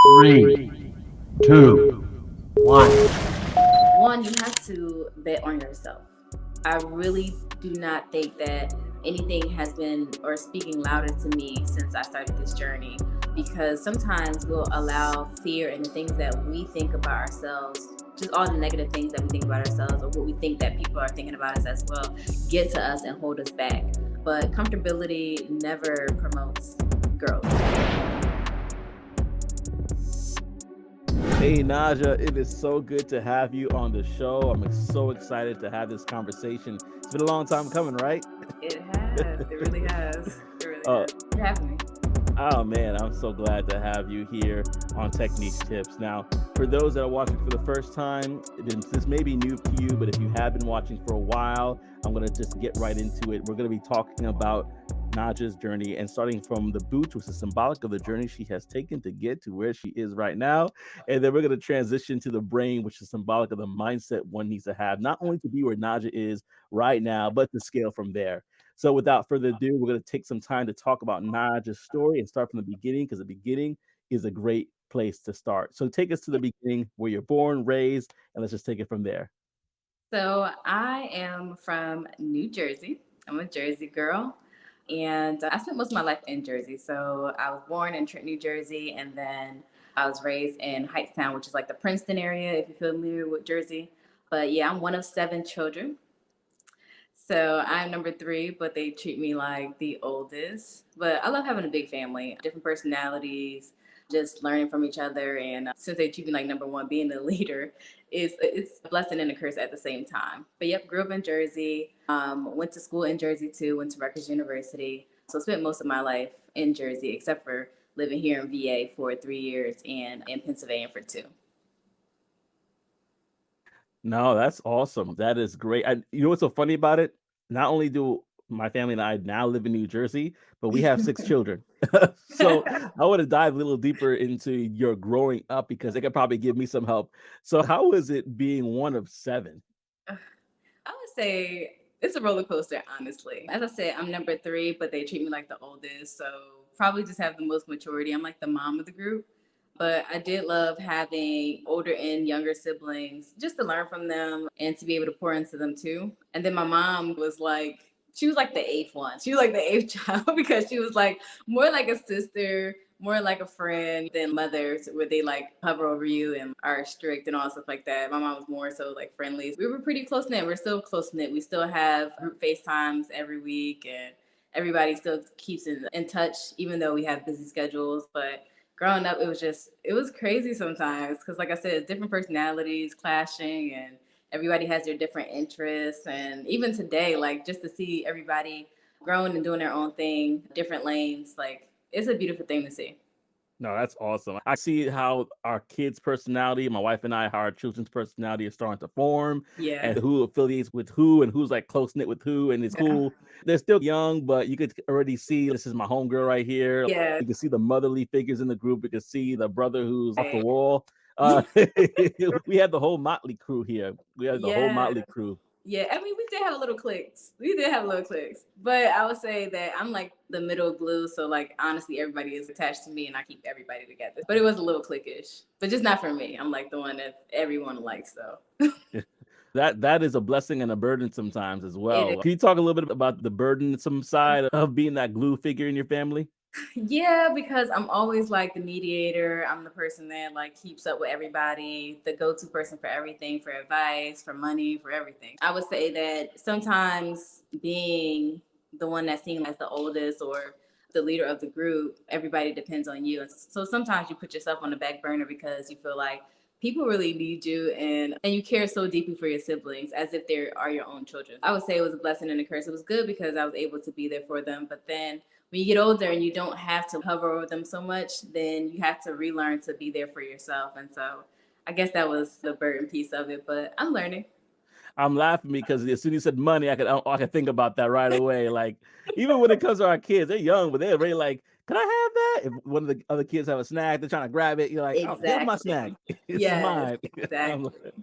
Three, two, one. One, you have to bet on yourself. I really do not think that anything has been or speaking louder to me since I started this journey, because sometimes we'll allow fear and the things that we think about ourselves, just all the negative things that we think about ourselves or what we think that people are thinking about us as well, get to us and hold us back. But comfortability never promotes growth. Hey Naja, it is so good to have you on the show. I'm so excited to have this conversation. It's been a long time coming, right? It has. It really has. It really Oh, has. You're having me. oh man, I'm so glad to have you here on Technique Tips. Now, for those that are watching for the first time, this may be new to you, but if you have been watching for a while, I'm going to just get right into it. We're going to be talking about Naja's journey and starting from the boots, which is symbolic of the journey she has taken to get to where she is right now. And then we're going to transition to the brain, which is symbolic of the mindset one needs to have, not only to be where Naja is right now, but to scale from there. So without further ado, we're going to take some time to talk about Naja's story and start from the beginning, because the beginning is a great place to start. So take us to the beginning, where you're born, raised, and let's just take it from there. So I am from New Jersey. I'm a Jersey girl. And I spent most of my life in Jersey. So I was born in Trenton, New Jersey, and then I was raised in Hightstown, which is like the Princeton area, if you're familiar with Jersey. But yeah, I'm one of seven children. So I'm number three, but they treat me like the oldest. But I love having a big family, different personalities, just learning from each other. And since they treat me like number one, being the leader it's a blessing and a curse at the same time. But yep, grew up in Jersey, went to school in Jersey too, went to Rutgers University. So spent most of my life in Jersey, except for living here in VA for 3 years and in Pennsylvania for two. No, that's awesome. That is great. You know what's so funny about it? Not only do my family and I now live in New Jersey, but we have six children. So I want to dive a little deeper into your growing up, because they could probably give me some help. So how was it being one of seven? I would say it's a roller coaster, honestly. As I said, I'm number three, but they treat me like the oldest. So probably just have the most maturity. I'm like the mom of the group. But I did love having older and younger siblings just to learn from them and to be able to pour into them too. And then my mom was like, she was like the eighth one. She was like the eighth child because she was like more like a sister, more like a friend than mothers, where they like hover over you and are strict and all stuff like that. My mom was more so like friendly. We were pretty close knit. We're still close knit. We still have group FaceTimes every week, and everybody still keeps in touch, even though we have busy schedules. But growing up, it was crazy sometimes because, like I said, it's different personalities clashing, and everybody has their different interests. And even today, like just to see everybody growing and doing their own thing, different lanes, like it's a beautiful thing to see. No, that's awesome. I see how our kids' personality, my wife and I, how our children's personality is starting to form, Yeah. and who affiliates with who and who's like close knit with who. And it's Yeah. cool. They're still young, but you could already see this is my homegirl right here. Yeah. You can see the motherly figures in the group. You can see the brother who's off the Right. wall. We had the whole motley crew here. We had the whole Yeah. motley crew. Yeah, I mean, we did have a little clicks. We did have little clicks, but I would say that I'm like the middle glue. So like, honestly, everybody is attached to me, and I keep everybody together. But it was a little cliquish, but just not for me. I'm like the one that everyone likes, though. That is a blessing and a burden sometimes as It is. well. Can you talk a little bit about the burdensome side of being that glue figure in your family? Yeah, because I'm always like the mediator. I'm the person that like keeps up with everybody, the go-to person for everything, for advice, for money, for everything. I would say that sometimes being the one that's seen as the oldest or the leader of the group, everybody depends on you. And so sometimes you put yourself on the back burner because you feel like people really need you, and you care so deeply for your siblings as if they are your own children. I would say it was a blessing and a curse. It was good because I was able to be there for them, but then when you get older and you don't have to hover over them so much, then you have to relearn to be there for yourself. And so I guess that was the burden piece of it, but I'm learning. I'm laughing because as soon as you said money, I could think about that right away. Like even when it comes to our kids, they're young, but they're already like, "Can I have that?" If one of the other kids have a snack, they're trying to grab it. You're like, "Oh, get my snack. Exactly. This is Yes, mine." I'm exactly. like,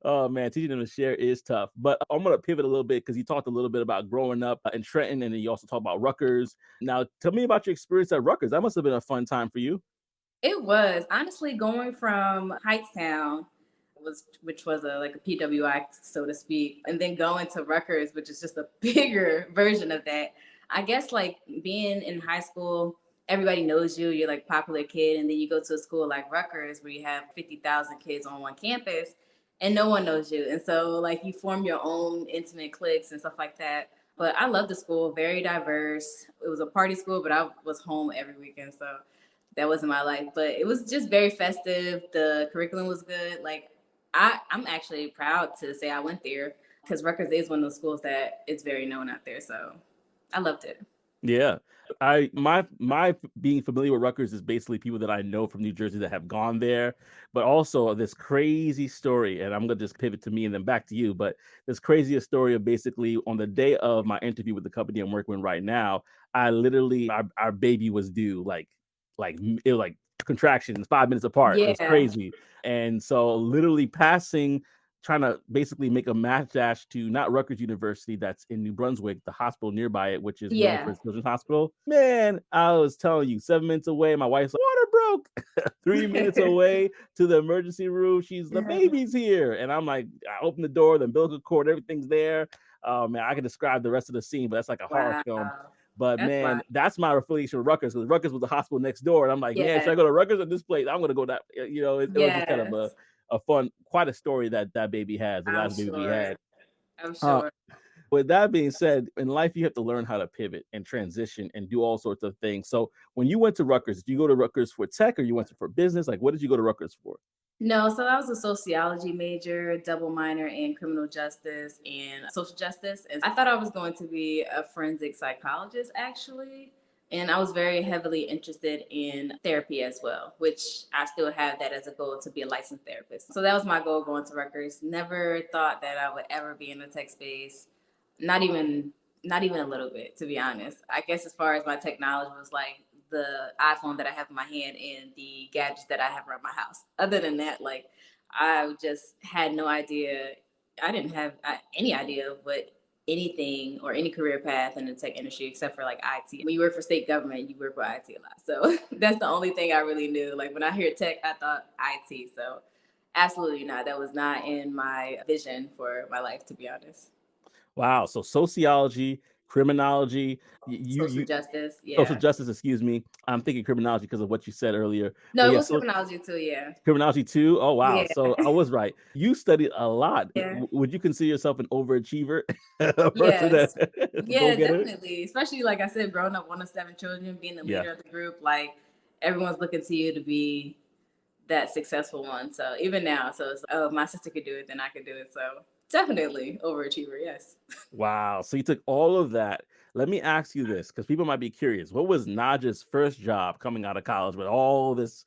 oh man, teaching them to share is tough. But I'm gonna pivot a little bit because you talked a little bit about growing up in Trenton, and then you also talked about Rutgers. Now, tell me about your experience at Rutgers. That must have been a fun time for you. It was honestly going from Heightstown, which was like a PWI, so to speak, and then going to Rutgers, which is just a bigger version of that. I guess like being in high school, everybody knows you. You're like popular kid, and then you go to a school like Rutgers where you have 50,000 kids on one campus, and no one knows you. And so like you form your own intimate cliques and stuff like that. But I love the school, very diverse. It was a party school, but I was home every weekend, so that wasn't my life. But it was just very festive. The curriculum was good. Like I'm actually proud to say I went there because Rutgers is one of those schools that is very known out there. So I loved it. Yeah. My being familiar with Rutgers is basically people that I know from New Jersey that have gone there, but also this crazy story, and I'm gonna just pivot to me and then back to you. But this craziest story of basically on the day of my interview with the company I'm working with right now, I literally our baby was due it was like contractions 5 minutes apart. It was Yeah. crazy, and so literally passing trying to basically make a mass dash to not Rutgers University that's in New Brunswick, the hospital nearby it, which is known for Yeah. its children's hospital. Man, I was telling you, 7 minutes away, my wife's like, water broke. 3 minutes away to the emergency room. The Yeah. baby's here. And I'm like, I open the door, the umbilical cord, everything's there. Man, I can describe the rest of the scene, but that's like a horror film. Wow. But That's man, wild. that's my affiliation with Rutgers because Rutgers was the hospital next door. And I'm like, man, should I Yeah. go to Rutgers or this place? I'm going to go that, it was just kind of Yes. a fun, quite a story that baby has, the I'm last baby we sure. had. I'm Uh, sure. with that being said, in life, you have to learn how to pivot and transition and do all sorts of things. So when you went to Rutgers, did you go to Rutgers for tech or you went for business? Like, what did you go to Rutgers for? No, so I was a sociology major, double minor in criminal justice and social justice. And I thought I was going to be a forensic psychologist, actually. And I was very heavily interested in therapy as well, which I still have that as a goal to be a licensed therapist. So that was my goal going to Rutgers. Never thought that I would ever be in the tech space. Not even not even a little bit, to be honest. I guess as far as my technology was like the iPhone that I have in my hand and the gadgets that I have around my house. Other than that, like I just had no idea. I didn't have any idea of what anything or any career path in the tech industry except for like IT. When you work for state government, you work with IT a lot. So that's the only thing I really knew. Like when I hear tech, I thought IT. So absolutely not. That was not in my vision for my life, to be honest. Wow. So sociology, criminology, Social you justice, social yeah. justice, excuse me. I'm thinking criminology because of what you said earlier. No, But it yeah, was so criminology too, yeah. criminology too. Oh wow. Yeah. So I was right. You studied a lot. Yeah. Would you consider yourself an overachiever? A person that Yes. go Yeah, getter? definitely. Especially like I said, growing up one of seven children, being the Yeah. leader of the group, like everyone's looking to you to be that successful one. So even now, so it's oh, if my sister could do it, then I could do it. So definitely overachiever, yes. Wow. So you took all of that. Let me ask you this, because people might be curious. What was Naja's first job coming out of college with all these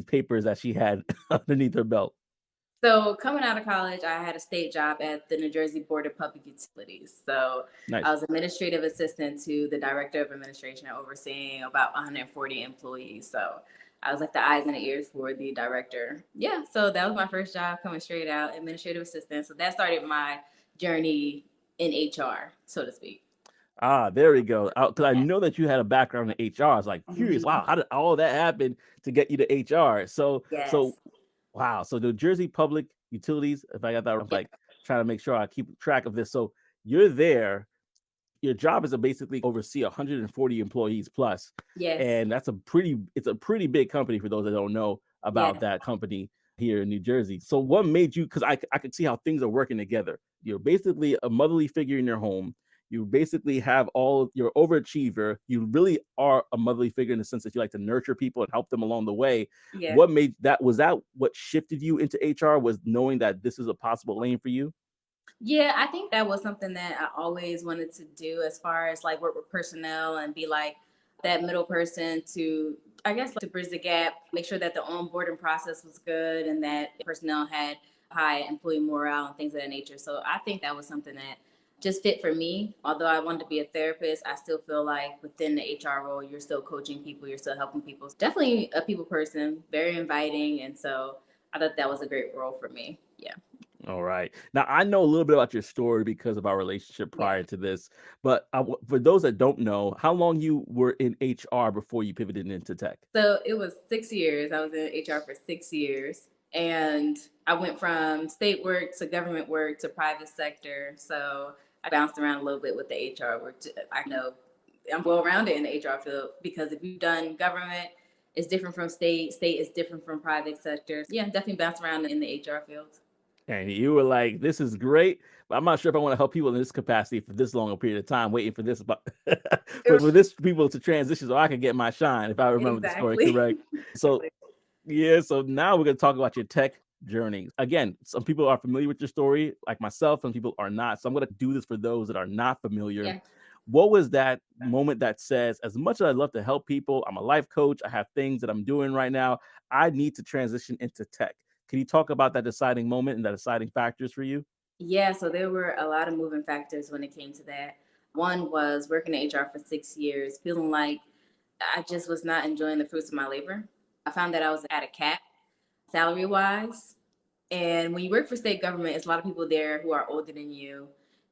papers that she had underneath her belt? So coming out of college, I had a state job at the New Jersey Board of Public Utilities. So I Nice. was administrative assistant to the director of administration, overseeing about 140 employees. So I was like the eyes and the ears for the director. Yeah, so that was my first job coming straight out, administrative assistant. So that started my journey in HR, so to speak. Ah, there we go. Because I Yeah. know that you had a background in HR. I was like curious. Wow, Mhm. how did all that happen to get you to HR? So Yes. wow. So the Jersey Public Utilities, if I got that, I'm Yeah. like trying to make sure I keep track of this. So you're there. Your job is to basically oversee 140 employees plus, Yes. and it's a pretty big company for those that don't know about Yeah. that company here in New Jersey. So what made you, because I could see how things are working together. You're basically a motherly figure in your home. You basically have all your overachiever. You really are a motherly figure in the sense that you like to nurture people and help them along the way. Yeah. What made that, was that what shifted you into HR, was knowing that this is a possible lane for you? Yeah, I think that was something that I always wanted to do as far as like work with personnel and be like that middle person to, I guess, like, to bridge the gap, make sure that the onboarding process was good and that personnel had high employee morale and things of that nature. So I think that was something that just fit for me. Although I wanted to be a therapist, I still feel like within the HR role, you're still coaching people, you're still helping people. Definitely a people person, very inviting. And so I thought that was a great role for me. Yeah. All right. Now, I know a little bit about your story because of our relationship Yeah. prior to this, but for those that don't know, how long you were in HR before you pivoted into tech? So it was 6 years. I was in HR for 6 years. And I went from state work to government work to private sector. So I bounced around a little bit with the HR work. I know I'm well rounded in the HR field because if you've done government, it's different from state. State is different from private sector. Yeah, definitely bounce around in the HR field. And you were like, "This is great, but I'm not sure if I want to help people in this capacity for this long a period of time, waiting for this for this people to transition so I can get my shine." If I remember the story Exactly. correct. So yeah, so now we're going to talk about your tech journey. Again, some people are familiar with your story, like myself, some people are not. So I'm going to do this for those that are not familiar. Yeah. What was that moment that says, as much as I love to help people, I'm a life coach, I have things that I'm doing right now, I need to transition into tech? Can you talk about that deciding moment and that deciding factors for you? Yeah, so there were a lot of moving factors when it came to that. One was working in HR for 6 years, feeling like I just was not enjoying the fruits of my labor. I found that I was at a cap salary wise. And when you work for state government, it's a lot of people there who are older than you,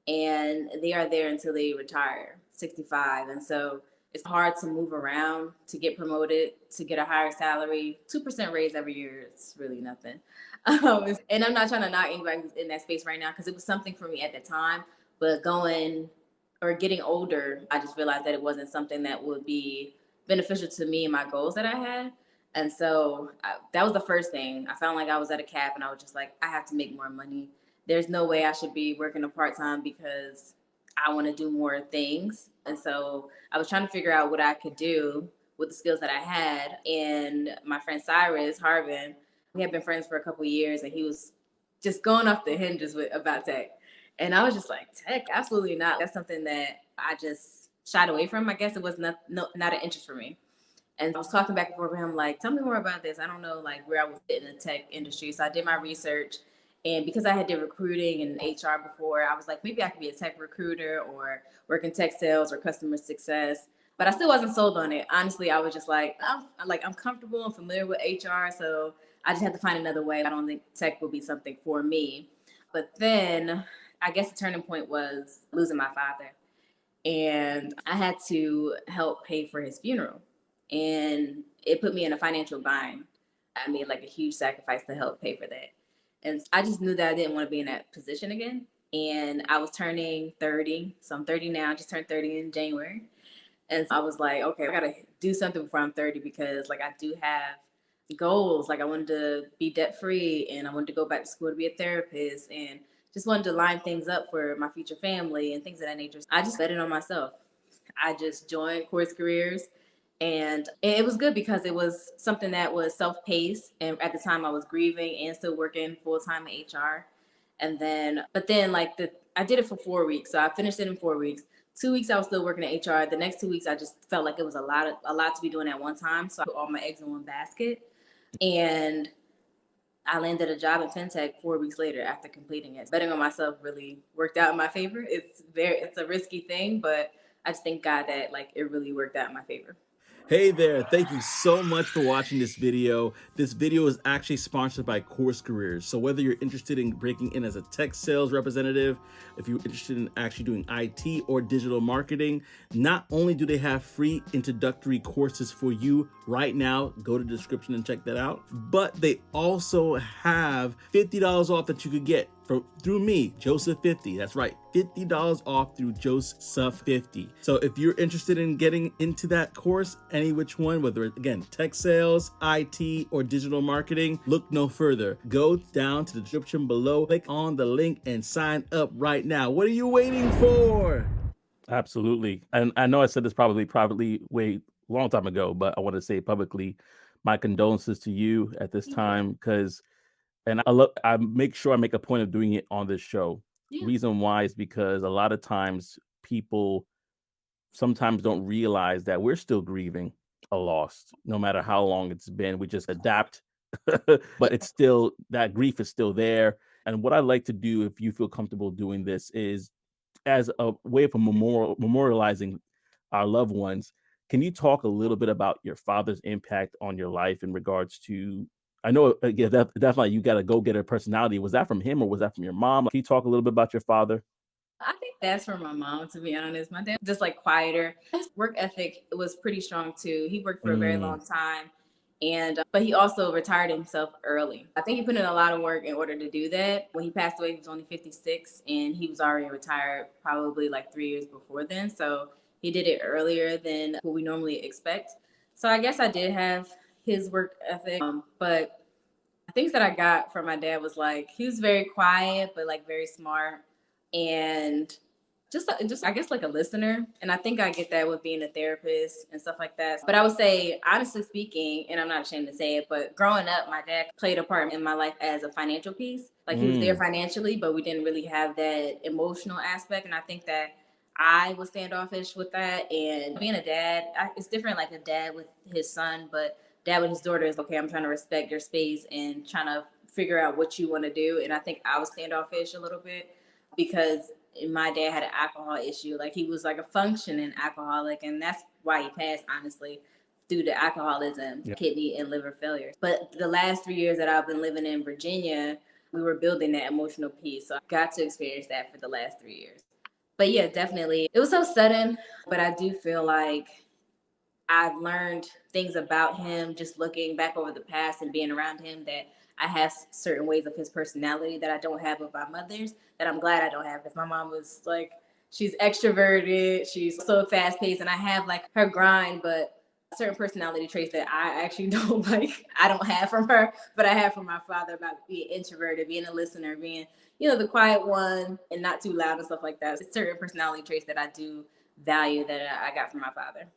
and they are there until they retire, 65. And so it's hard to move around, to get promoted, to get a higher salary. 2% raise every year is really nothing. And I'm not trying to knock anybody who's in that space right now because it was something for me at the time. But going or getting older, I just realized that it wasn't something that would be beneficial to me and my goals that I had. And so that was the first thing. I found like I was at a cap and I was just like, I have to make more money. There's no way I should be working a part time because I want to do more things. And so I was trying to figure out what I could do with the skills that I had. And my friend Cyrus Harvin, we had been friends for a couple of years and he was just going off the hinges about tech. And I was just like, tech, absolutely not. That's something that I just shied away from. I guess it was not an interest for me. And I was talking back and forth with him, like, tell me more about this. I don't know, like, where I was in the tech industry. So I did my research. And because I had did recruiting and HR before, I was like, maybe I could be a tech recruiter or work in tech sales or customer success. But I still wasn't sold on it. Honestly, I was just like, I'm comfortable and familiar with HR. So I just had to find another way. I don't think tech would be something for me. But then I guess the turning point was losing my father. And I had to help pay for his funeral. And it put me in a financial bind. I made like a huge sacrifice to help pay for that. And I just knew that I didn't want to be in that position again. And I was turning 30. So I'm 30 now, just turned 30 in January. And I was like, okay, I got to do something before I'm 30 because like I do have goals. Like I wanted to be debt free and I wanted to go back to school to be a therapist and just wanted to line things up for my future family and things of that nature. I just bet it on myself. I just joined Course Careers and it was good because it was something that was self-paced. And at the time I was grieving and still working full-time in HR. And then, but then like I did it for 4 weeks. So I finished it in 4 weeks. 2 weeks I was still working in HR. The next 2 weeks I just felt like it was a lot to be doing at one time. So I put all my eggs in one basket. And I landed a job in fintech 4 weeks later after completing it. Betting on myself really worked out in my favor. It's a risky thing, but I just thank God that like it really worked out in my favor. Hey there, thank you so much for watching this video. This video is actually sponsored by Course Careers. So whether you're interested in breaking in as a tech sales representative, if you're interested in actually doing IT or digital marketing, not only do they have free introductory courses for you right now, go to the description and check that out, but they also have $50 off that you could get through me, Joseph50. That's right, $50 off through Joseph50. So if you're interested in getting into that course, any which one, whether it's, again, tech sales, IT, or digital marketing, look no further. Go down to the description below, click on the link, and sign up right now. What are you waiting for? Absolutely. And I know I said this probably way long time ago, but I want to say publicly my condolences to you at this time because I make sure I make a point of doing it on this show. Yeah. Reason why is because a lot of times people sometimes don't realize that we're still grieving a loss, no matter how long it's been. We just adapt, but it's still, that grief is still there. And what I like to do, if you feel comfortable doing this, is as a way of memorializing our loved ones. Can you talk a little bit about your father's impact on your life in regards to I know, yeah, definitely you got a go-getter personality. Was that from him or was that from your mom? Can you talk a little bit about your father? I think that's from my mom, to be honest. My dad just like quieter. His work ethic was pretty strong too. He worked for a very Mm, long time, and but he also retired himself early. I think he put in a lot of work in order to do that. When he passed away, he was only 56, and he was already retired probably like 3 years before then. So he did it earlier than what we normally expect. So I guess I did have his work ethic, but things that I got from my dad was like he was very quiet but like very smart and just I guess like a listener. And I think I get that with being a therapist and stuff like that. But I would say honestly speaking, and I'm not ashamed to say it, but growing up, my dad played a part in my life as a financial piece. Like he was there mm, financially, but we didn't really have that emotional aspect. And I think that I was standoffish with that. And being a dad, it's different like a dad with his son, but dad with his daughter is okay, I'm trying to respect your space and trying to figure out what you want to do. And I think I was standoffish a little bit because my dad had an alcohol issue. Like he was like a functioning alcoholic, and that's why he passed, honestly, due to alcoholism, yeah. kidney and liver failure. But the last 3 years that I've been living in Virginia, we were building that emotional piece. So I got to experience that for the last 3 years. But yeah, definitely. It was so sudden, but I do feel like I've learned things about him just looking back over the past and being around him that I have certain ways of his personality that I don't have with my mother's that I'm glad I don't have because my mom was like, she's extroverted, she's so fast paced, and I have like her grind, but certain personality traits that I actually don't like, I don't have from her, but I have from my father about being introverted, being a listener, being, the quiet one and not too loud and stuff like that. It's certain personality traits that I do value that I got from my father.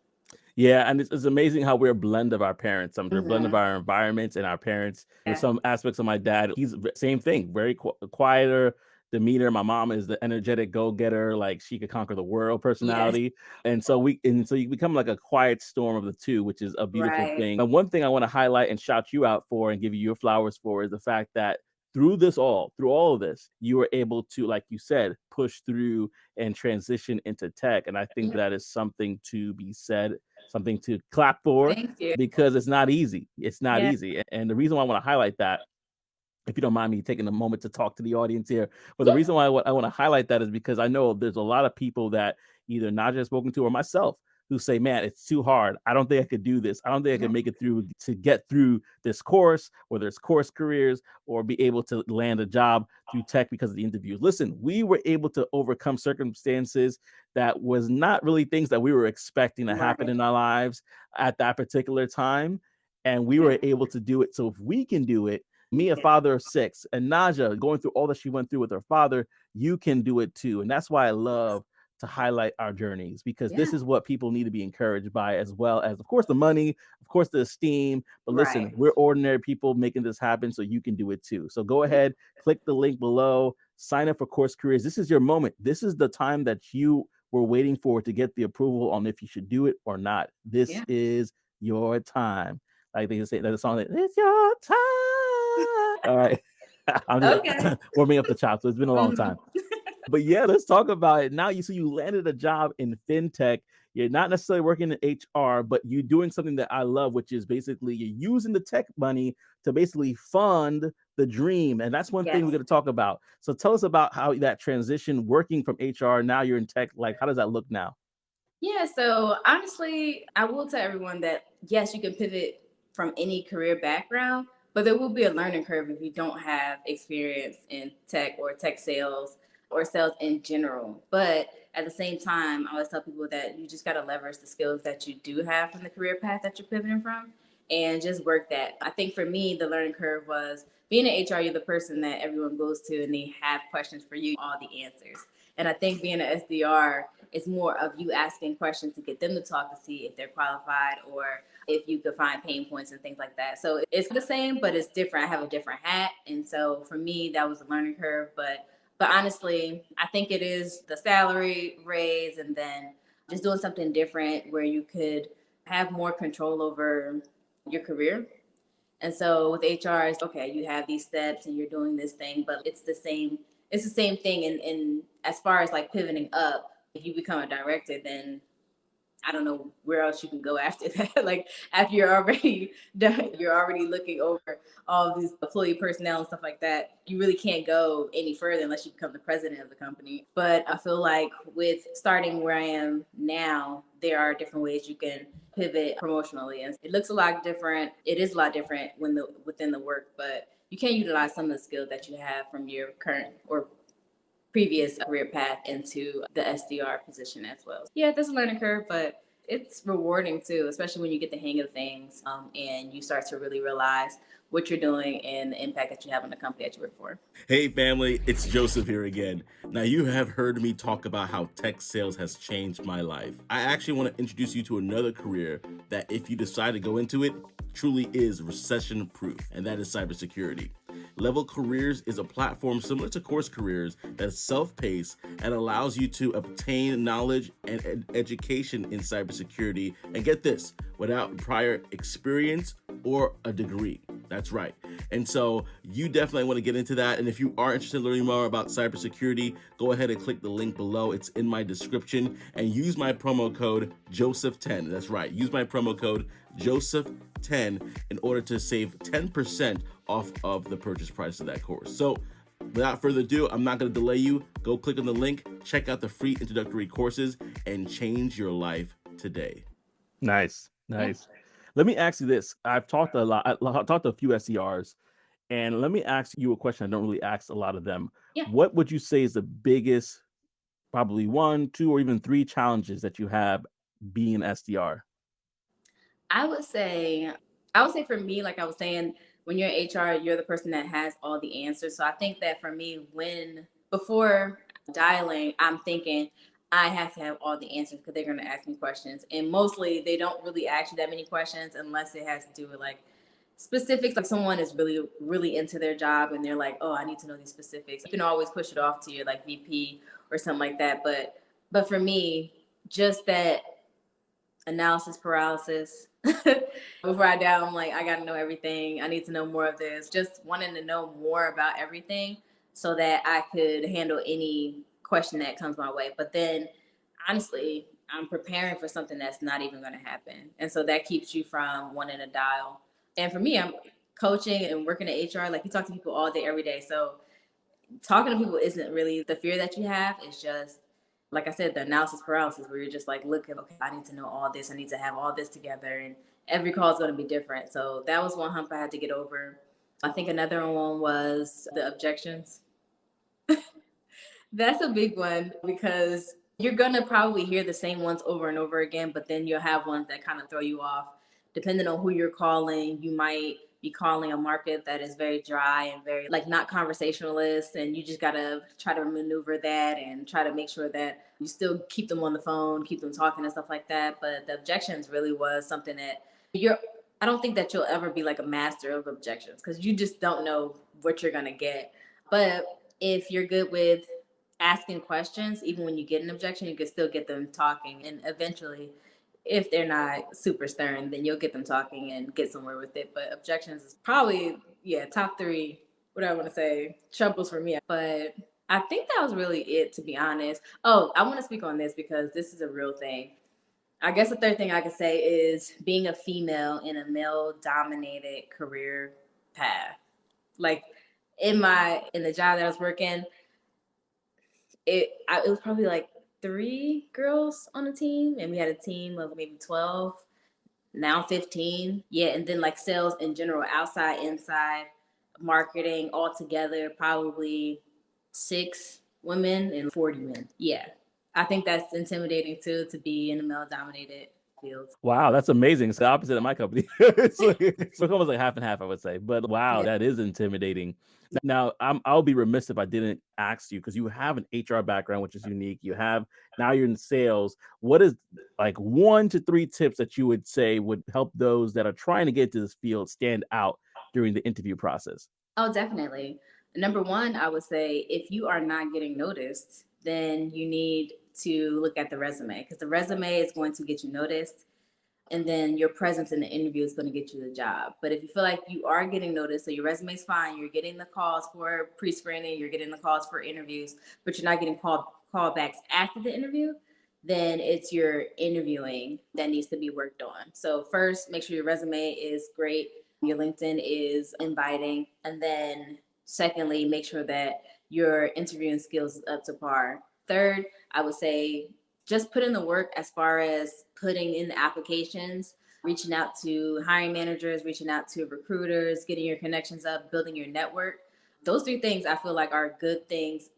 Yeah, and it's amazing how we're a blend of our parents. We're a blend of Mm-hmm. our environments and our parents. There's Yeah. some aspects of my dad. He's same thing, very quieter demeanor. My mom is the energetic go-getter, like she could conquer the world Yes. personality. And so you become like a quiet storm of the two, which is a beautiful Right. thing. And one thing I want to highlight and shout you out for and give you your flowers for is the fact that through all of this, you were able to, like you said, push through and transition into tech. And I think Yeah. that is something to be said, something to clap for, Thank you. because it's not easy. It's not Yeah. easy. And the reason why I want to highlight that, if you don't mind me taking a moment to talk to the audience here, but the Yeah. reason why I want to highlight that is because I know there's a lot of people that either Naja has spoken to or myself who say, man, it's too hard. I don't think I could do this. I don't think I could Yeah. make it through to get through this course, whether it's course careers or be able to land a job through tech because of the interviews. Listen, we were able to overcome circumstances that was not really things that we were expecting to happen Right. in our lives at that particular time. And we Yeah. were able to do it. So if we can do it, me, a Yeah. father of six, and Naja going through all that she went through with her father, you can do it too. And that's why I love to highlight our journeys, because this Yeah. is what people need to be encouraged by, as well as, of course, the money, of course, the esteem. But listen, Right. we're ordinary people making this happen, so you can do it too. So go Yeah. ahead, click the link below, sign up for Course Careers. This is your moment. This is the time that you were waiting for to get the approval on if you should do it or not. This Yeah. is your time. Like they say that the song, it's your time. All right. I'm Okay. just warming up the chops. So it's been a long Mhm. time. But yeah, let's talk about it. Now you landed a job in fintech. You're not necessarily working in HR, but you're doing something that I love, which is basically you're using the tech money to basically fund the dream. And that's one thing we're Yes. going to talk about. So tell us about how that transition working from HR, now you're in tech. Like, how does that look now? Yeah, so honestly, I will tell everyone that yes, you can pivot from any career background, but there will be a learning curve if you don't have experience in tech or tech sales or sales in general. But at the same time, I always tell people that you just got to leverage the skills that you do have from the career path that you're pivoting from and just work that. I think for me, the learning curve was being in HR, you're the person that everyone goes to and they have questions for you, all the answers. And I think being an SDR, it's more of you asking questions to get them to talk to see if they're qualified or if you could find pain points and things like that. So it's the same, but it's different. I have a different hat. And so for me, that was a learning curve. But honestly, I think it is the salary raise and then just doing something different where you could have more control over your career. And so with HR, it's okay, you have these steps and you're doing this thing, but it's the same thing. And as far as like pivoting up, if you become a director, then I don't know where else you can go after that. Like after you're already done, you're already looking over all of these employee personnel and stuff like that. You really can't go any further unless you become the president of the company. But I feel like with starting where I am now, there are different ways you can pivot promotionally, and it looks a lot different. It is a lot different within the work, but you can utilize some of the skills that you have from your current or previous career path into the SDR position as well. Yeah, there's a learning curve, but it's rewarding too, especially when you get the hang of things and you start to really realize what you're doing and the impact that you have on the company that you work for. Hey family, it's Joseph here again. Now you have heard me talk about how tech sales has changed my life. I actually want to introduce you to another career that if you decide to go into it, truly is recession proof, and that is cybersecurity. Level Careers is a platform similar to Course Careers that is self-paced and allows you to obtain knowledge and education in cybersecurity, and get this, without prior experience or a degree. That's right. And so you definitely want to get into that. And if you are interested in learning more about cybersecurity, go ahead and click the link below. It's in my description, and use my promo code Joseph10. That's right. Use my promo code Joseph10 in order to save 10% off of the purchase price of that course. So without further ado, I'm not going to delay you. Go click on the link, check out the free introductory courses, and change your life today. Nice. Let me ask you this. I've talked I've talked to a few SDRs, and let me ask you a question I don't really ask a lot of them. Yeah. What would you say is the biggest, probably 1, 2, or even 3 challenges that you have being an SDR? I would say for me, like I was saying, when you're in HR, you're the person that has all the answers. So I think that for me, before dialing, I'm thinking I have to have all the answers because they're going to ask me questions. And mostly they don't really ask you that many questions unless it has to do with like specifics. Like someone is really, really into their job and they're like, oh, I need to know these specifics. You can always push it off to your like VP or something like that. But for me, just that analysis paralysis. Before I dial, I'm like, I got to know everything. I need to know more of this. Just wanting to know more about everything so that I could handle any question that comes my way. But then, honestly, I'm preparing for something that's not even going to happen. And so that keeps you from wanting to dial. And for me, I'm coaching and working at HR. Like, you talk to people all day, every day. So talking to people isn't really the fear that you have. It's just, like I said, the analysis paralysis, where you're just like, look, okay, I need to know all this. I need to have all this together. And every call is going to be different. So that was one hump I had to get over. I think another one was the objections. That's a big one because you're going to probably hear the same ones over and over again, but then you'll have ones that kind of throw you off. Depending on who you're calling, you might be calling a market that is very dry and very like not conversationalist, and you just got to try to maneuver that and try to make sure that you still keep them on the phone, keep them talking and stuff like that. But the objections really was something that I don't think that you'll ever be like a master of objections because you just don't know what you're going to get. But if you're good with asking questions, even when you get an objection, you can still get them talking. And eventually, if they're not super stern, then you'll get them talking and get somewhere with it. But objections is probably, top 3, what I want to say, troubles for me. But I think that was really it, to be honest. Oh, I want to speak on this because this is a real thing. I guess the third thing I could say is being a female in a male-dominated career path. Like in the job that I was working, it was probably like 3 girls on the team, and we had a team of maybe 12, now 15. Yeah, and then like sales in general, outside, inside, marketing all together, probably 6 women and 40 men. Yeah. I think that's intimidating too, to be in a male-dominated field. Wow, that's amazing. It's the opposite of my company. It's almost like half and half, I would say. But wow, Yeah. that is intimidating. Now, I'll be remiss if I didn't ask you, because you have an HR background, which is unique. Now you're in sales. What is like 1 to 3 tips that you would say would help those that are trying to get to this field stand out during the interview process? Oh, definitely. Number 1, I would say if you are not getting noticed, then you need to look at the resume, because the resume is going to get you noticed. And then your presence in the interview is going to get you the job. But if you feel like you are getting noticed, so your resume's fine, you're getting the calls for pre-screening, you're getting the calls for interviews, but you're not getting callbacks after the interview, then it's your interviewing that needs to be worked on. So first, make sure your resume is great, your LinkedIn is inviting, and then secondly, make sure that your interviewing skills is up to par. Third, I would say just put in the work as far as putting in the applications, reaching out to hiring managers, reaching out to recruiters, getting your connections up, building your network. Those three things I feel like are good things.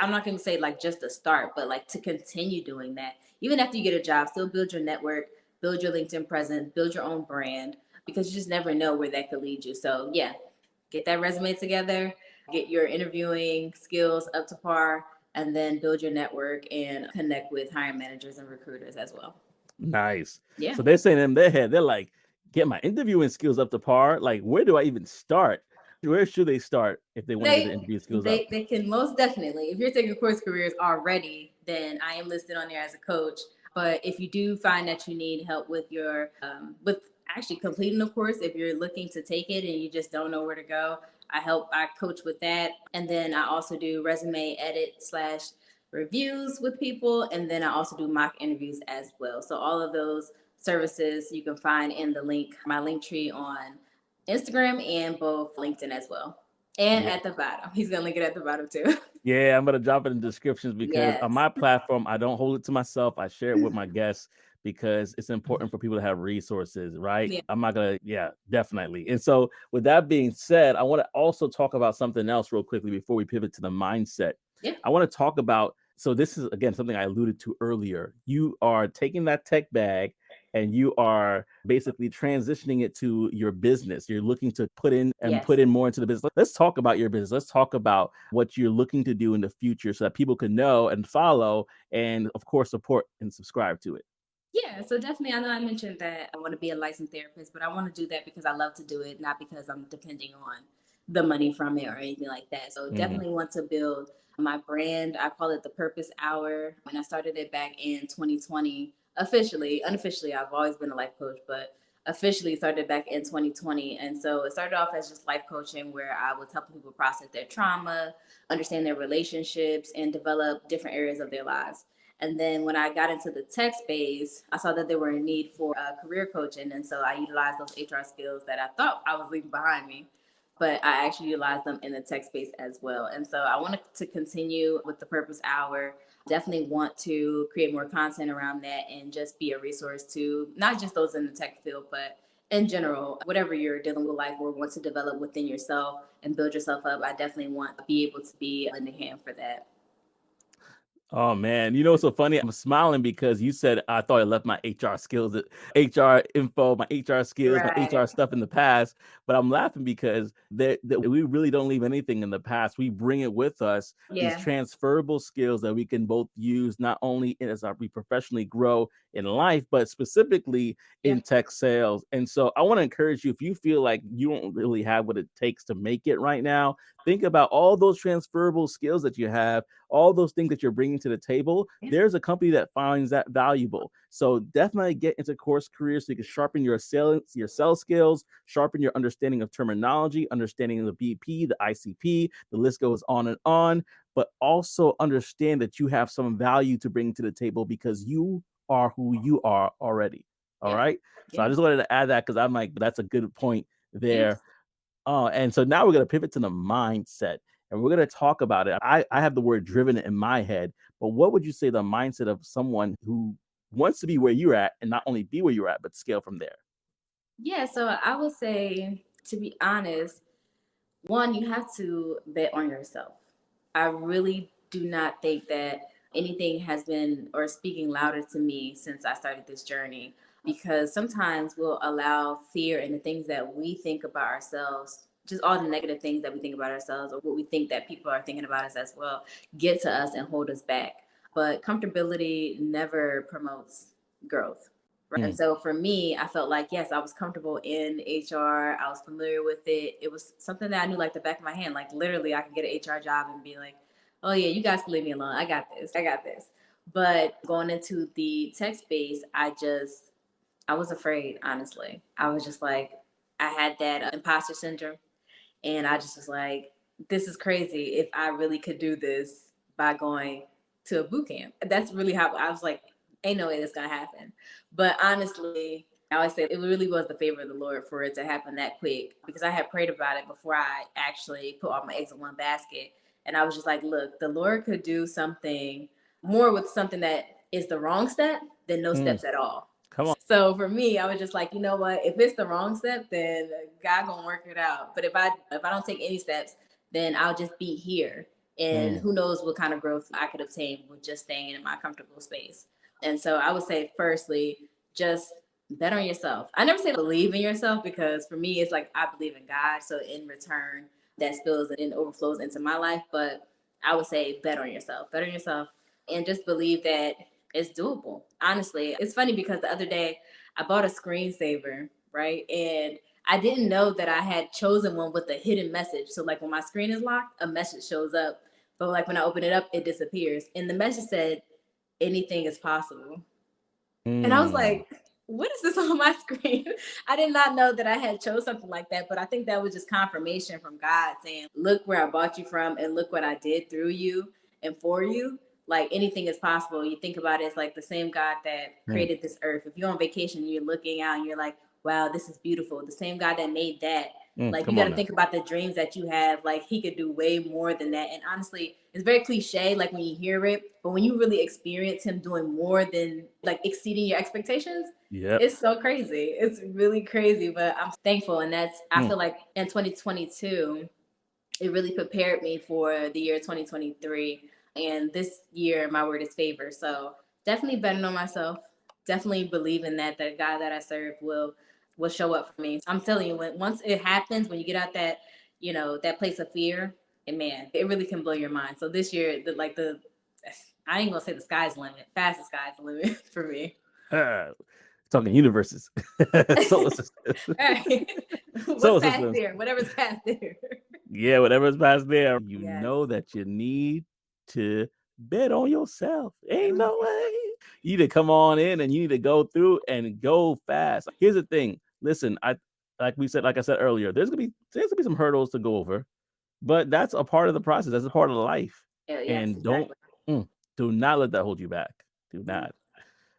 I'm not going to say like just to start, but like to continue doing that. Even after you get a job, still build your network, build your LinkedIn presence, build your own brand, because you just never know where that could lead you. So, yeah, get that resume together, get your interviewing skills up to par, and then build your network and connect with hiring managers and recruiters as well. Nice. Yeah. So they're saying in their head, they're like, get my interviewing skills up to par. Like, where do I even start? Where should they start if they want to get the interview skills up? They can most definitely. If you're taking course careers already, then I am listed on there as a coach. But if you do find that you need help with your with actually completing the course, if you're looking to take it and you just don't know where to go, I coach with that. And then I also do resume edit slash reviews with people. And then I also do mock interviews as well. So all of those services you can find in the link, my link tree on Instagram and both LinkedIn as well. And Yeah. at the bottom. He's gonna link it at the bottom too. Yeah, I'm gonna drop it in the descriptions because on Yes. my platform, I don't hold it to myself. I share it with my guests because it's important for people to have resources, right? Yeah. I'm not gonna, yeah, definitely. And so, with that being said, I want to also talk about something else real quickly before we pivot to the mindset. Yeah. I want to talk about, so this is again something I alluded to earlier. You are taking that tech bag and you are basically transitioning it to your business. You're looking to put in Yes. more into the business. Let's talk about your business. Let's talk about what you're looking to do in the future so that people can know and follow and of course support and subscribe to it. Yeah, so definitely, I know I mentioned that I want to be a licensed therapist, but I want to do that because I love to do it, not because I'm depending on the money from it or anything like that. So Mhm. definitely want to build my brand. I call it the Purpose Hour, and I started it back in 2020. Officially, unofficially, I've always been a life coach, but officially started back in 2020. And so it started off as just life coaching, where I was helping people process their trauma, understand their relationships, and develop different areas of their lives. And then when I got into the tech space, I saw that there were a need for career coaching. And so I utilized those HR skills that I thought I was leaving behind me, but I actually utilized them in the tech space as well. And so I wanted to continue with the Purpose Hour. Definitely want to create more content around that and just be a resource to not just those in the tech field, but in general, whatever you're dealing with life or want to develop within yourself and build yourself up, I definitely want to be able to be a lending hand for that. Oh man, you know what's so funny? I'm smiling because you said I thought I left my HR skills, HR info, my HR skills, my Right. HR stuff in the past. But I'm laughing because we really don't leave anything in the past. We bring it with us. These Yeah. transferable skills that we can both use not only as we professionally grow in life, but specifically in Yeah. tech sales. And so I want to encourage you, if you feel like you don't really have what it takes to make it right now, think about all those transferable skills that you have, all those things that you're bringing to the table. Yeah. There's a company that finds that valuable. So definitely get into course careers so you can sharpen your sales skills, sharpen your understanding of terminology, understanding of the BP, the ICP, the list goes on, but also understand that you have some value to bring to the table because you are who you are already. All Yeah. right. So I Yeah. just wanted to add that because I'm like, that's a good point there. Yes. Oh, and so now we're going to pivot to the mindset and we're going to talk about it. I have the word driven in my head, but what would you say the mindset of someone who wants to be where you're at and not only be where you're at, but scale from there? Yeah. So I would say, to be honest, one, you have to bet on yourself. I really do not think that anything has been or speaking louder to me since I started this journey, because sometimes we'll allow fear and the things that we think about ourselves, just all the negative things that we think about ourselves or what we think that people are thinking about us as well, get to us and hold us back. But comfortability never promotes growth. Right. And Mm. so for me, I felt like, yes, I was comfortable in HR. I was familiar with it. It was something that I knew like the back of my hand. Like literally, I could get an HR job and be like, oh, yeah, you guys can leave me alone. I got this. I got this. But going into the tech space, I was afraid, honestly. I was just like, I had that imposter syndrome. And I just was like, this is crazy if I really could do this by going to a boot camp. That's really how I was like, ain't no way that's gonna happen. But honestly, I always say it really was the favor of the Lord for it to happen that quick, because I had prayed about it before I actually put all my eggs in one basket. And I was just like, look, the Lord could do something more with something that is the wrong step than no steps at all. Come on. So for me, I was just like, you know what? If it's the wrong step, then God gonna work it out. But if I don't take any steps, then I'll just be here. And who knows what kind of growth I could obtain with just staying in my comfortable space. And so I would say, firstly, just bet on yourself. I never say believe in yourself, because for me, it's like I believe in God. So in return, that spills and overflows into my life. But I would say bet on yourself. Bet on yourself, and just believe that it's doable. Honestly, it's funny because the other day I bought a screensaver, right? And I didn't know that I had chosen one with a hidden message. So like when my screen is locked, a message shows up. But like when I open it up, it disappears. And the message said, anything is possible. And I was like, what is this on my screen? I did not know that I had chose something like that, but I think that was just confirmation from God saying, look where I brought you from and look what I did through you and for you. Like anything is possible. You think about it, it's like the same God that created this earth. If you're on vacation and you're looking out and you're like, wow, this is beautiful. The same God that made that. Like you got to think about the dreams that you have. Like he could do way more than that. And honestly, it's very cliche, like when you hear it, but when you really experience him doing more than like exceeding your expectations, it's so crazy. It's really crazy, but I'm thankful. And that's, I feel like in 2022, it really prepared me for the year 2023. And this year, my word is favor. So definitely betting on myself. Definitely believing that the God that I serve will show up for me. I'm telling you, once it happens, when you get out that, that place of fear, and man, it really can blow your mind. So this year, I ain't gonna say the sky's the limit. Fast the sky's the limit for me. Talking universes. Solar systems. Right. What's Solar past systems. there? Whatever's past there. Yeah, whatever's past there. You Yes. know that you need to bet on yourself. Ain't no way. You need to come on in and you need to go through and go fast. Here's the thing. Listen, like I said earlier, there's gonna be some hurdles to go over, but that's a part of the process. That's a part of life. Yes, And exactly. do not let that hold you back. Do not.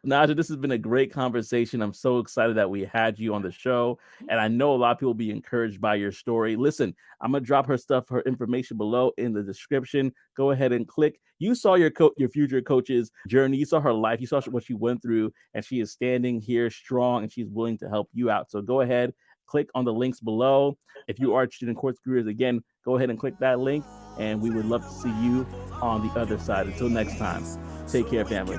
Naja, this has been a great conversation. I'm so excited that we had you on the show. And I know a lot of people will be encouraged by your story. Listen, I'm going to drop her information below in the description. Go ahead and click. You saw your future coach's journey. You saw her life. You saw what she went through. And she is standing here strong and she's willing to help you out. So go ahead, click on the links below. If you are interested in Course Careers, again, go ahead and click that link. And we would love to see you on the other side. Until next time, take care, family.